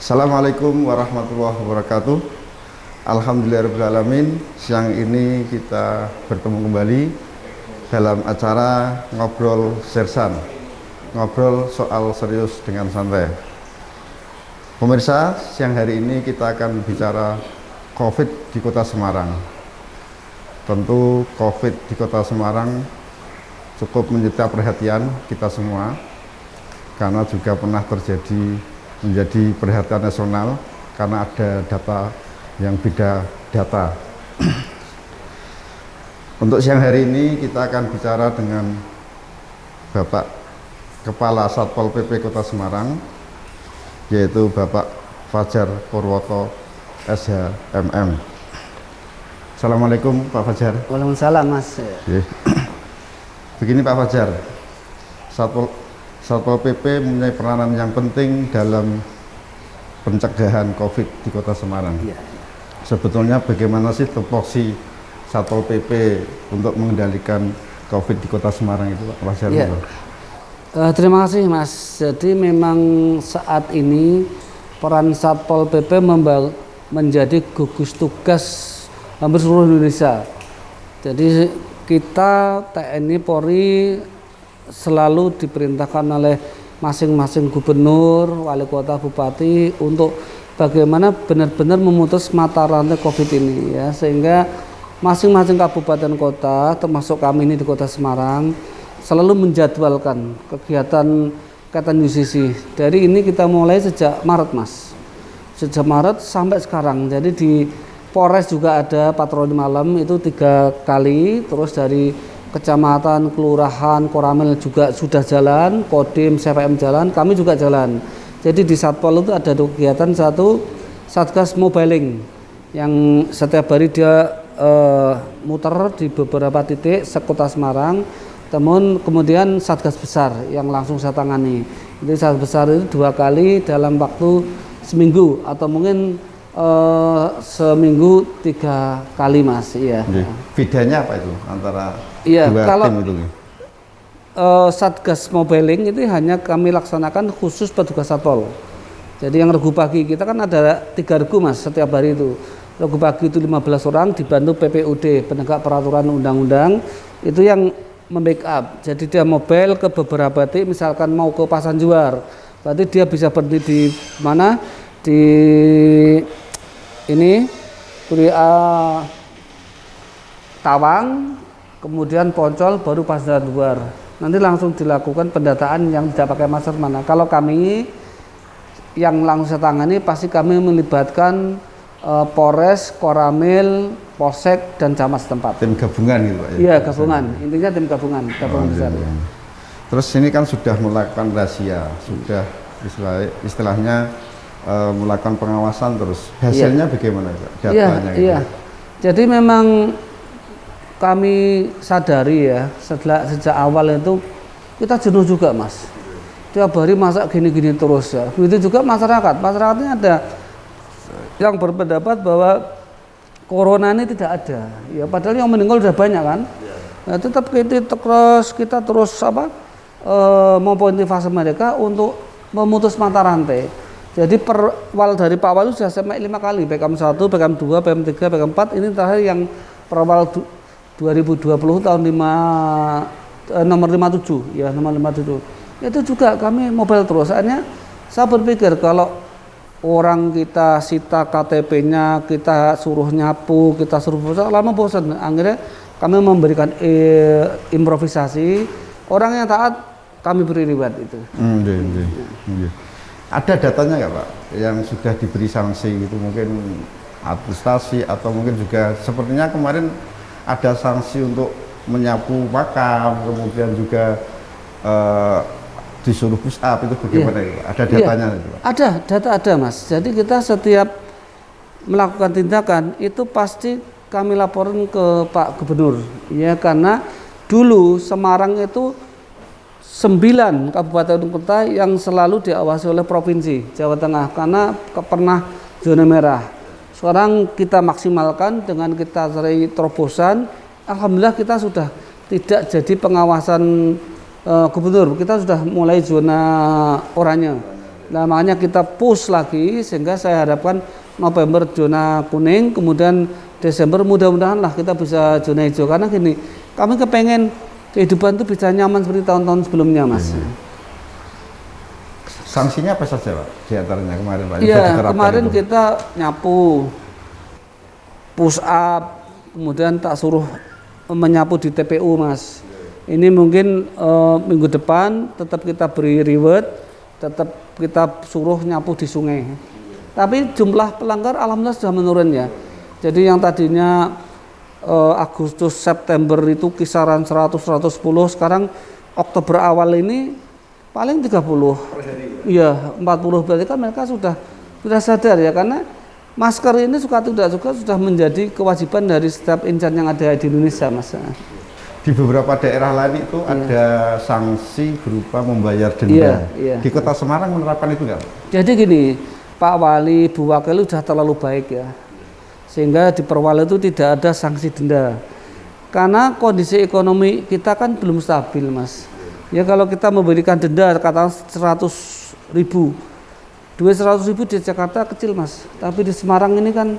Assalamualaikum warahmatullahi wabarakatuh. Alhamdulillahirrahmanirrahim. Siang ini kita bertemu kembali dalam acara Ngobrol Sersan, ngobrol soal serius dengan santai. Pemirsa, siang hari ini kita akan bicara COVID di Kota Semarang. Tentu COVID di Kota Semarang cukup menyita perhatian kita semua, karena juga pernah menjadi perhatian nasional karena ada data yang beda data. Untuk siang hari ini kita akan bicara dengan Bapak Kepala Satpol PP Kota Semarang, yaitu Bapak Fajar Purwoto SHMM. Assalamualaikum Pak Fajar. Waalaikumsalam Mas. Begini Pak Fajar, Satpol PP mempunyai peranan yang penting dalam pencegahan COVID di Kota Semarang. Ya. Sebetulnya bagaimana sih tupoksi Satpol PP untuk mengendalikan COVID di Kota Semarang itu, Pak Fajar? Ya. Terima kasih Mas. Jadi memang saat ini peran Satpol PP menjadi gugus tugas hampir seluruh Indonesia. Jadi kita TNI Polri selalu diperintahkan oleh masing-masing gubernur, wali kota, bupati untuk bagaimana benar-benar memutus mata rantai COVID ini ya, sehingga masing-masing kabupaten kota termasuk kami ini di Kota Semarang selalu menjadwalkan kegiatan UCC. Dari ini kita mulai sejak Maret Mas, sejak Maret sampai sekarang. Jadi di Polres juga ada patroli malam itu 3 kali, terus dari kecamatan, kelurahan, Koramil juga sudah jalan, Kodim, CPM jalan, kami juga jalan. Jadi di Satpol itu ada kegiatan satu Satgas Mobiling yang setiap hari dia muter di beberapa titik sekota Semarang. Kemudian Satgas Besar yang langsung saya tangani. Jadi Satgas Besar itu 2 kali dalam waktu seminggu atau mungkin seminggu 3 kali Mas. Iya. Bedanya apa itu antara dua kalau tim itu? Satgas Mobiling itu hanya kami laksanakan khusus petugas Satpol. Jadi yang regu pagi kita kan ada 3 regu Mas setiap hari itu. Regu pagi itu 15 orang dibantu PPUD, penegak peraturan undang-undang, itu yang membackup. Jadi dia mobile ke beberapa titik, misalkan mau ke Pasanjuar, berarti dia bisa berhenti di mana? Di ini Tawang, kemudian Poncol, baru Pasanjuar. Nanti langsung dilakukan pendataan yang tidak pakai masker mana. Kalau kami yang langsung saya tangani pasti kami melibatkan Polres, Koramil, Polsek dan camat setempat. Tim gabungan gitu Pak? Iya, gabungan. Intinya tim gabungan besar. Iya. Terus ini kan sudah melakukan razia, sudah istilahnya melakukan pengawasan, terus hasilnya bagaimana Pak? Datanya gitu. Iya. Jadi memang kami sadari ya, sejak awal itu kita jenuh juga Mas. Tiap hari masak gini-gini terus ya. Begitu juga masyarakatnya ada yang berpendapat bahwa corona ini tidak ada. Ya padahal yang meninggal sudah banyak kan. Nah, tetap kita terus memotivasi mereka untuk memutus mata rantai. Jadi dari Pak Wali sudah sampai 5 kali, PKM 1, PKM 2, PKM 3, PKM 4, ini terakhir yang perawal 2020 tahun nomor 57 ya, nomor 57. Itu juga kami mobile terus. Akhirnya saya berpikir kalau orang kita sita KTP-nya, kita suruh nyapu, kita suruh bosan, lama bosan. Akhirnya kami memberikan improvisasi. Orang yang taat kami beri reward itu. Ada datanya nggak Pak yang sudah diberi sanksi gitu, mungkin administrasi atau mungkin juga sepertinya kemarin ada sanksi untuk menyapu makam, kemudian juga disuruh push up, itu bagaimana itu? Ada datanya itu Pak? Data ada Mas. Jadi kita setiap melakukan tindakan itu pasti kami laporin ke Pak Gubernur ya, karena dulu Semarang itu 9 kabupaten kota yang selalu diawasi oleh Provinsi Jawa Tengah karena pernah zona merah. Sekarang kita maksimalkan dengan kita cari terobosan. Alhamdulillah kita sudah tidak jadi pengawasan gubernur, kita sudah mulai zona oranye. Nah, makanya kita push lagi sehingga saya harapkan November zona kuning, kemudian Desember mudah-mudahan lah kita bisa zona hijau. Karena gini, kami kepengen kehidupan itu bisa nyaman seperti tahun-tahun sebelumnya, Mas. Sanksinya apa saja, Pak? Di antaranya kemarin, Pak? Iya, kemarin kita nyapu, push up, kemudian tak suruh menyapu di TPU, Mas. Ini mungkin minggu depan tetap kita beri reward, tetap kita suruh nyapu di sungai. Tapi jumlah pelanggar alhamdulillah sudah menurun ya. Jadi yang tadinya Agustus September itu kisaran 100-110, sekarang Oktober awal ini paling 30. Iya, 40. Berarti kan mereka sudah sadar ya, karena masker ini suka tidak suka sudah menjadi kewajiban dari setiap insan yang ada di Indonesia, Mas. Di beberapa daerah lain itu ada sanksi berupa membayar denda. Di Kota Semarang menerapkan itu nggak? Jadi gini, Pak Wali, Bu Wakil sudah terlalu baik ya, sehingga di Perwali itu tidak ada sanksi denda. Karena kondisi ekonomi kita kan belum stabil, Mas. Ya kalau kita memberikan denda katakan 100.000, duit 100.000 di Jakarta kecil, Mas, tapi di Semarang ini kan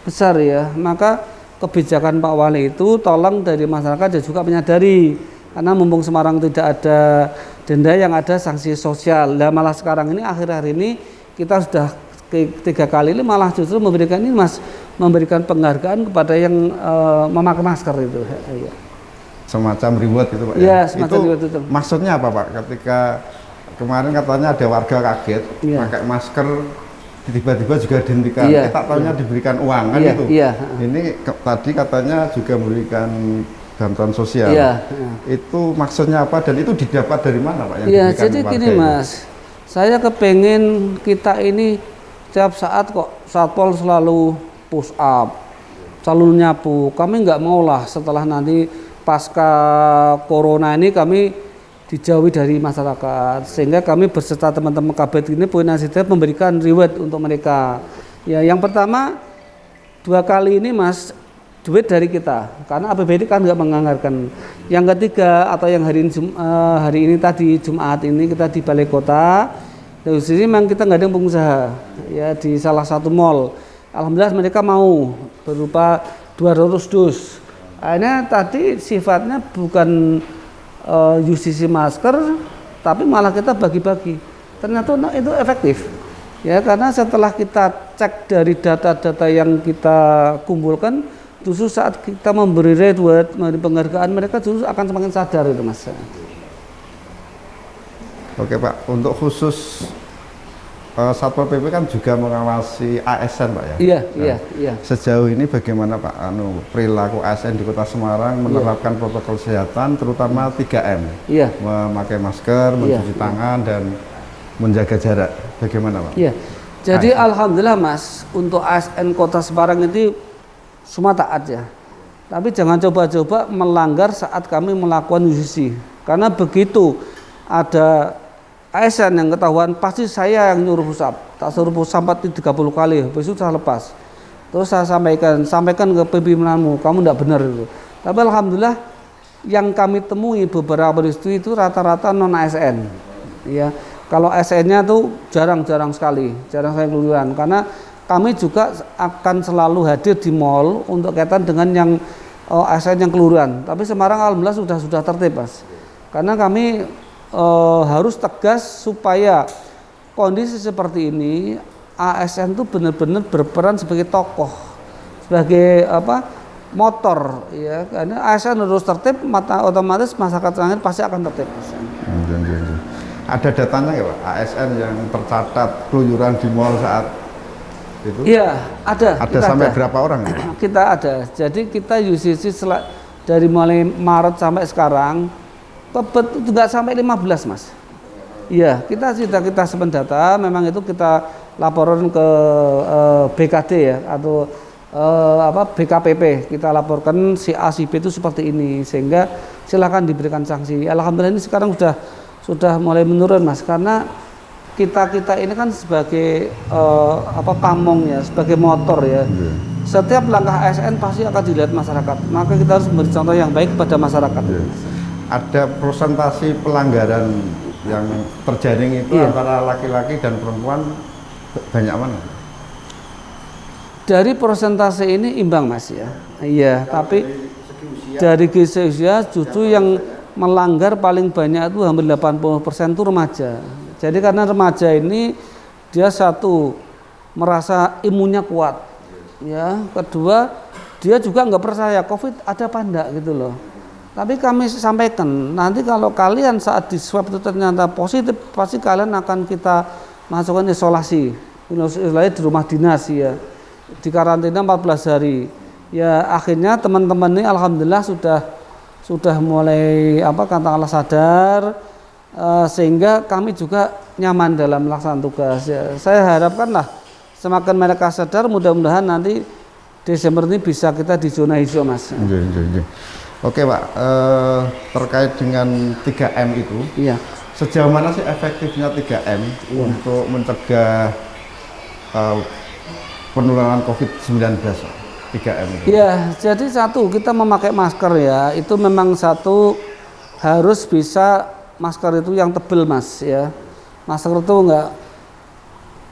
besar ya. Maka kebijakan Pak Wali itu tolong dari masyarakat dan juga menyadari, karena mumpung Semarang tidak ada denda, yang ada sanksi sosial. Nah, malah sekarang ini akhir-akhir ini kita sudah 3 kali ini malah justru memberikan ini, Mas, memberikan penghargaan kepada yang memakai masker itu. Ya. Semacam reward itu, Pak. Ya, semacam reward itu. Maksudnya apa, Pak? Ketika kemarin katanya ada warga kaget pakai masker, tiba-tiba juga dihentikan. Kita tahunya diberikan uang kan itu. Ini tadi katanya juga memberikan bantuan sosial. Itu maksudnya apa dan itu didapat dari mana, Pak? Iya, jadi gini, Mas. Saya kepengen kita ini setiap saat kok Satpol selalu push up, selalu nyapu. Kami nggak mau lah setelah nanti pasca corona ini kami dijauhi dari masyarakat, sehingga kami berserta teman-teman KBRI ini punya inisiatif memberikan reward untuk mereka. Ya, yang pertama 2 kali ini, Mas, duit dari kita, karena APBD kan nggak menganggarkan. Yang ketiga atau yang hari ini tadi Jumat ini kita di Balai Kota, dari sini memang kita nggak ada pengusaha ya di salah satu mall. Alhamdulillah mereka mau berupa 200 dus. Akhirnya tadi sifatnya bukan UCC masker, tapi malah kita bagi-bagi. Ternyata itu efektif. Ya, karena setelah kita cek dari data-data yang kita kumpulkan, justru saat kita memberi reward, memberi penghargaan, mereka justru akan semakin sadar itu, Mas. Oke, Pak, untuk khusus Satpol PP kan juga mengawasi ASN, Pak ya? Iya. Sejauh ini bagaimana, Pak, perilaku ASN di Kota Semarang menerapkan protokol kesehatan, terutama 3M? Memakai masker, mencuci tangan, dan menjaga jarak. Bagaimana, Pak? Jadi alhamdulillah, Mas, untuk ASN Kota Semarang itu semua taat ya. Tapi jangan coba-coba melanggar saat kami melakukan UCC. Karena begitu ada ASN yang ketahuan, pasti saya yang nyuruh push up. Tak suruh push up 30 kali, besok saya lepas. Terus saya sampaikan ke pimpinanmu, kamu tidak benar itu. Tapi alhamdulillah yang kami temui beberapa peristiwa itu rata-rata non ASN. Ya, kalau ASN-nya tuh jarang sekali keluyuran. Karena kami juga akan selalu hadir di mall untuk kaitan dengan yang ASN yang keluyuran. Tapi Semarang alhamdulillah sudah tertib, Mas. Karena kami harus tegas supaya kondisi seperti ini ASN itu benar-benar berperan sebagai tokoh, sebagai motor ya. Karena ASN harus tertib, otomatis masyarakat terakhir pasti akan tertib. Ada datanya ya, Pak, ASN yang tercatat keluyuran di mall saat itu? Iya, ada. Ada sampai berapa orang ya? Kita ada. Jadi kita UCC dari mulai Maret sampai sekarang nggak sampai 15, Mas. Iya, kita simpen data, memang itu kita laporan ke BKD ya, atau BKPP, kita laporkan si A si B itu seperti ini, sehingga silakan diberikan sanksi. Alhamdulillah ini sekarang sudah mulai menurun, Mas, karena kita ini kan sebagai pamong ya, sebagai motor ya. Setiap langkah ASN pasti akan dilihat masyarakat, maka kita harus memberi contoh yang baik pada masyarakat. Ada persentase pelanggaran Yang terjaring itu Iya. antara laki-laki dan perempuan banyak mana? Dari persentase ini imbang Mas ya. Iya, tapi dari segi usia justru yang melanggar paling banyak itu hampir 80% itu remaja. Jadi karena remaja ini dia satu merasa imunnya kuat, ya. Kedua dia juga nggak percaya COVID ada apa enggak gitu loh. Tapi kami sampaikan nanti kalau kalian saat di swab itu ternyata positif, pasti kalian akan kita masukkan isolasi di rumah dinas ya, di karantina 14 hari. Ya akhirnya teman-teman ini alhamdulillah sudah mulai katakanlah sadar, sehingga kami juga nyaman dalam melaksanakan tugas. Ya, saya harapkanlah semakin mereka sadar, mudah-mudahan nanti Desember ini bisa kita di zona hijau Mas. Oke Pak, terkait dengan 3M itu, Iya. sejauh mana sih efektifnya 3M untuk mencegah penularan COVID-19? 3M itu? Iya, jadi satu kita memakai masker ya, itu memang satu harus bisa masker itu yang tebel Mas ya. Masker itu enggak,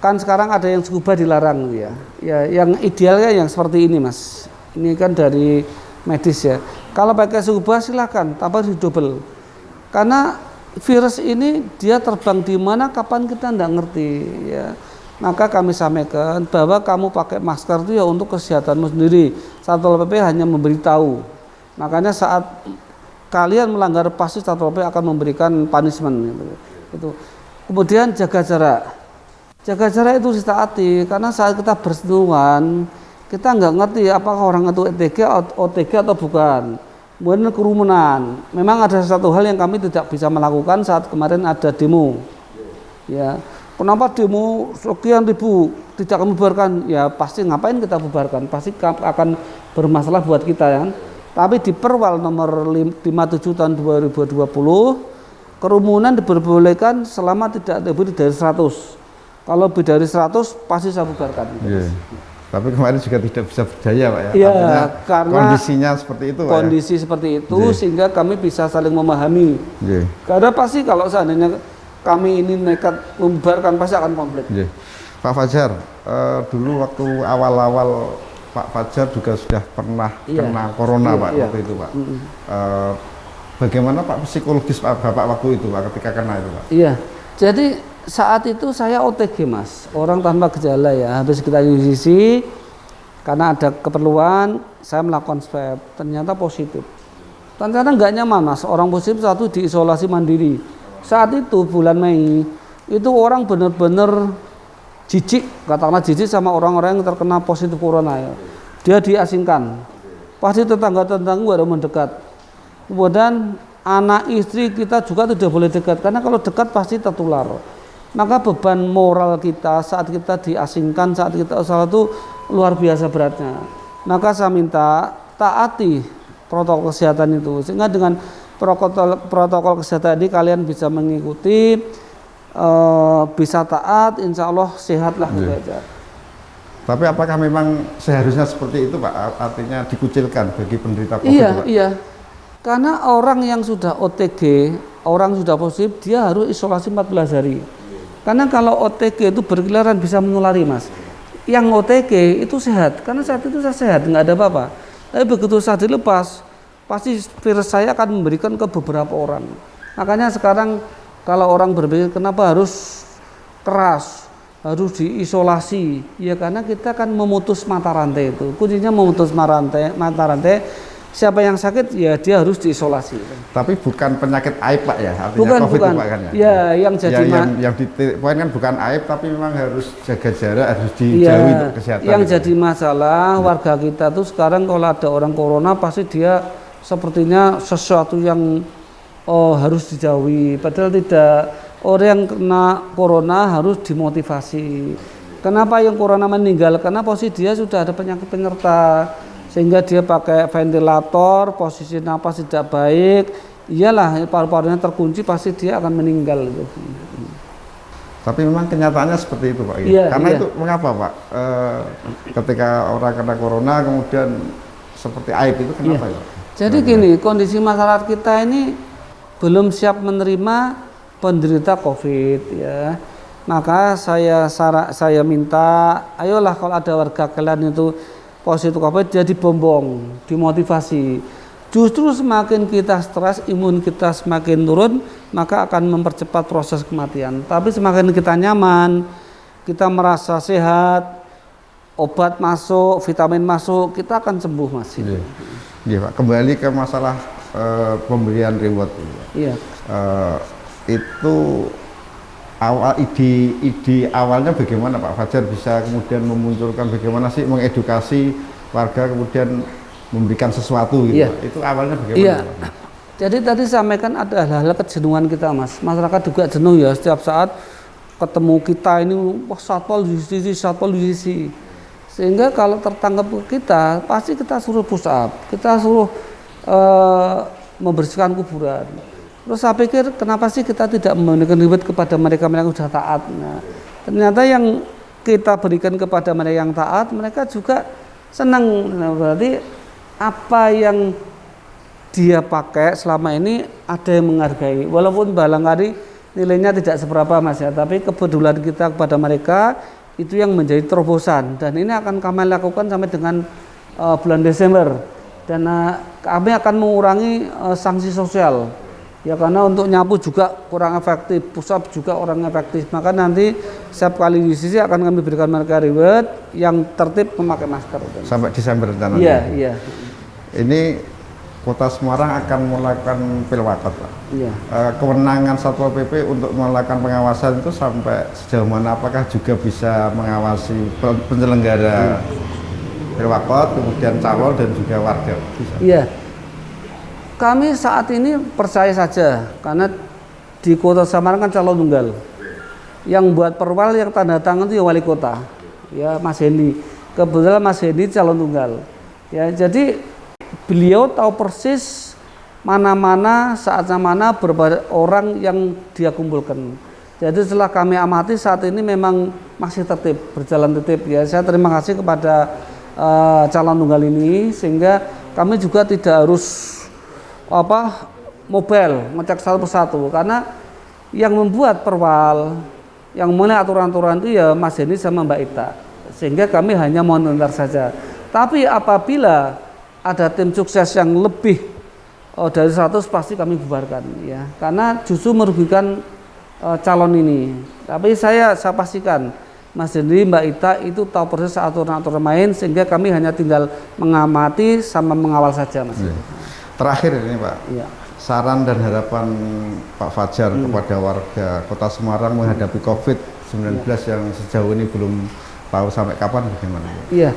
kan sekarang ada yang scuba dilarang ya. Ya, yang idealnya yang seperti ini Mas. Ini kan dari medis ya. Kalau pakai scuba silakan, tapi double. Karena virus ini dia terbang di mana kapan kita enggak ngerti ya. Maka kami sampaikan bahwa kamu pakai masker itu ya untuk kesehatanmu sendiri. Satpol PP hanya memberitahu. Makanya saat kalian melanggar pasti Satpol PP akan memberikan punishment gitu. Itu. Kemudian jaga jarak. Jaga jarak itu ditaati karena saat kita bersentuhan kita nggak ngerti apakah orang itu OTG atau bukan. Kemudian kerumunan. Memang ada satu hal yang kami tidak bisa melakukan saat kemarin ada demo. Ya. Kenapa demo sekian ribu tidak kami bubarkan? Ya pasti ngapain kita bubarkan? Pasti akan bermasalah buat kita ya. Tapi di Perwal nomor 57 tahun 2020 kerumunan diperbolehkan selama tidak lebih dari 100. Kalau lebih dari 100 pasti saya bubarkan. Yeah. Tapi kemarin juga tidak bisa berdaya Pak ya. Iya, karena kondisinya seperti itu Pak. Kondisi seperti itu Yeah. sehingga kami bisa saling memahami. Yeah. Karena pasti kalau seandainya kami ini nekat membubarkan pasti akan konflik. Yeah. Pak Fajar, dulu waktu awal-awal Pak Fajar juga sudah pernah kena corona Pak waktu itu Pak. Bagaimana Pak psikologis Bapak waktu itu Pak ketika kena itu Pak? Iya, jadi saat itu saya OTG Mas, orang tanpa gejala ya, habis kita UCC karena ada keperluan saya melakukan swab, ternyata positif. Ternyata nggak nyaman Mas, orang positif satu diisolasi mandiri. Saat itu bulan Mei itu orang benar-benar jijik, katakanlah jijik sama orang-orang yang terkena positif corona ya. Dia diasingkan. Pasti tetangga-tetangga baru mendekat. Kemudian anak istri kita juga tidak boleh dekat karena kalau dekat pasti tertular. Maka beban moral kita saat kita diasingkan, saat kita salah itu luar biasa beratnya. Maka saya minta taati protokol kesehatan itu sehingga dengan protokol kesehatan ini kalian bisa mengikuti, bisa taat, insya Allah sehatlah gitu aja. Tapi apakah memang seharusnya seperti itu Pak? Artinya dikucilkan bagi penderita COVID Pak? Iya, karena orang yang sudah OTG, orang sudah positif, dia harus isolasi 14 hari. Karena kalau OTG itu berkeliaran bisa menulari Mas. Yang OTG itu sehat, karena saat itu saya sehat, nggak ada apa-apa. Tapi begitu saya dilepas, pasti virus saya akan memberikan ke beberapa orang. Makanya sekarang kalau orang berpikir kenapa harus keras, harus diisolasi, ya karena kita kan memutus mata rantai itu. Kuncinya memutus mata rantai. Siapa yang sakit ya dia harus diisolasi. Tapi bukan penyakit aib Pak ya, artinya bukan, COVID bukan. Pak kan ya. Ya yang jadi yang poin kan bukan aib tapi memang harus jaga jarak, harus dijauhi untuk kesehatan. Yang jadi masalah warga kita tuh sekarang kalau ada orang corona pasti dia sepertinya sesuatu yang harus dijauhi, padahal tidak. Orang yang kena corona harus dimotivasi. Kenapa yang corona meninggal? Karena posisi dia sudah ada penyakit penyerta, sehingga dia pakai ventilator, posisi napas tidak baik, iyalah paru-parunya terkunci, pasti dia akan meninggal. Tapi memang kenyataannya seperti itu Pak. Iya, karena iya. itu mengapa Pak? Ketika orang kena corona kemudian seperti aib itu kenapa Iya. ya? Jadi gini, kondisi masyarakat kita ini belum siap menerima penderita COVID ya. Maka saya minta, ayolah kalau ada warga kalian itu positif COVID, jadi bombong, dimotivasi. Justru semakin kita stres, imun kita semakin turun, maka akan mempercepat proses kematian. Tapi semakin kita nyaman, kita merasa sehat, obat masuk, vitamin masuk, kita akan sembuh, Mas. Iya, Pak. Kembali ke masalah pemberian reward. Iya. Itu ide awalnya bagaimana Pak Fajar bisa kemudian memunculkan bagaimana sih mengedukasi warga kemudian memberikan sesuatu gitu. Iya. Itu awalnya bagaimana? Iya. Pak? Jadi tadi sampaikan ada hal-hal kejenuhan kita, Mas. Masyarakat juga jenuh ya setiap saat ketemu kita ini, wah satpol justisi. Sehingga kalau tertangkap kita, pasti kita suruh push up, kita suruh membersihkan kuburan. Terus saya pikir kenapa sih kita tidak memberikan reward kepada mereka yang sudah taat. Nah, ternyata yang kita berikan kepada mereka yang taat, mereka juga senang. Nah, berarti apa yang dia pakai selama ini ada yang menghargai. Walaupun barangkali nilainya tidak seberapa, Mas ya, tapi kepedulian kita kepada mereka itu yang menjadi terobosan. Dan ini akan kami lakukan sampai dengan bulan Desember. Dan kami akan mengurangi sanksi sosial. Ya karena untuk nyapu juga kurang efektif, push up juga kurang efektif. Maka nanti setiap kali di sisi akan kami berikan mereka reward yang tertib memakai masker. Sampai Desember rencananya. Iya, iya. Ini Kota Semarang akan melakukan pilwakot, Pak. Iya. Kewenangan Satpol PP untuk melakukan pengawasan itu sampai sejauh mana? Apakah juga bisa mengawasi penyelenggara pilwakot, kemudian calon dan juga warga? Bisa. Iya. Kami saat ini percaya saja karena di Kota Semarang kan calon tunggal. Yang buat perwal yang tanda tangan itu ya wali kota, ya Mas Hendy. Kebetulan Mas Hendy calon tunggal. Ya jadi beliau tahu persis mana-mana saatnya mana berapa orang yang dia kumpulkan. Jadi setelah kami amati saat ini memang masih tertib, berjalan tertib ya. Saya terima kasih kepada calon tunggal ini sehingga kami juga tidak harus mobile ngecek satu persatu karena yang membuat perwal yang mulai aturan-aturan itu ya Mas Hendy sama Mbak Ita sehingga kami hanya monitor saja. Tapi apabila ada tim sukses yang lebih dari 100 pasti kami bubarkan ya karena justru merugikan calon ini. Tapi saya pastikan Mas Hendy, Mbak Ita itu tahu persis aturan-aturan main sehingga kami hanya tinggal mengamati sama mengawal saja, Mas. Terakhir ini Pak, ya. Saran dan harapan Pak Fajar kepada warga Kota Semarang menghadapi COVID-19 yang sejauh ini belum tahu sampai kapan bagaimana? Iya,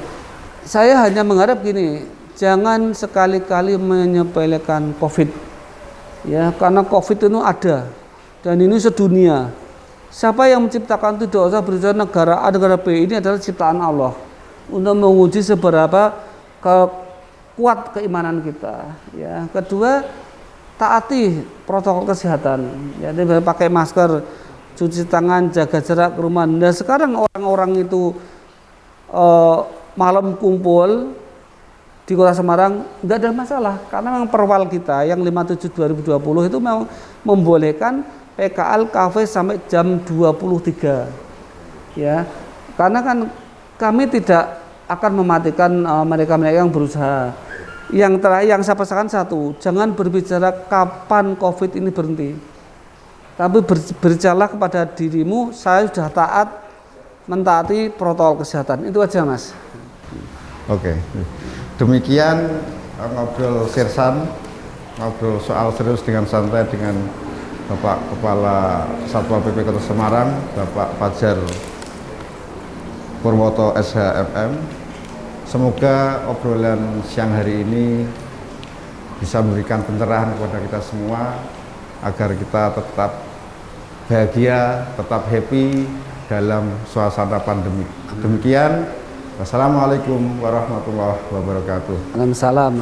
saya hanya mengharap gini, jangan sekali-kali menyepelekan COVID, ya karena COVID itu ada dan ini sedunia. Siapa yang menciptakan itu tidak usah berbicara negara A, negara B, ini adalah ciptaan Allah untuk menguji seberapa kuat keimanan kita. Ya, kedua taati protokol kesehatan. Jadi pakai masker, cuci tangan, jaga jarak kerumunan. Dan sekarang orang-orang itu malam kumpul di Kota Semarang nggak ada masalah karena memang perwal kita yang 57/2020 itu memang membolehkan PKL kafe sampai jam 23. Ya, karena kan kami tidak akan mematikan mereka-mereka yang berusaha. Yang terakhir yang saya pesankan satu, jangan berbicara kapan COVID ini berhenti. Tapi berbicara kepada dirimu, saya sudah taat mentaati protokol kesehatan. Itu aja, Mas. Oke. Demikian ngobrol Sirsan, ngobrol soal serius dengan santai dengan Bapak Kepala Satpol PP Kota Semarang, Bapak Fajar Purwoto SHMM. Semoga obrolan siang hari ini bisa memberikan pencerahan kepada kita semua agar kita tetap bahagia, tetap happy dalam suasana pandemi. Demikian, wassalamualaikum warahmatullahi wabarakatuh. Waalaikumsalam.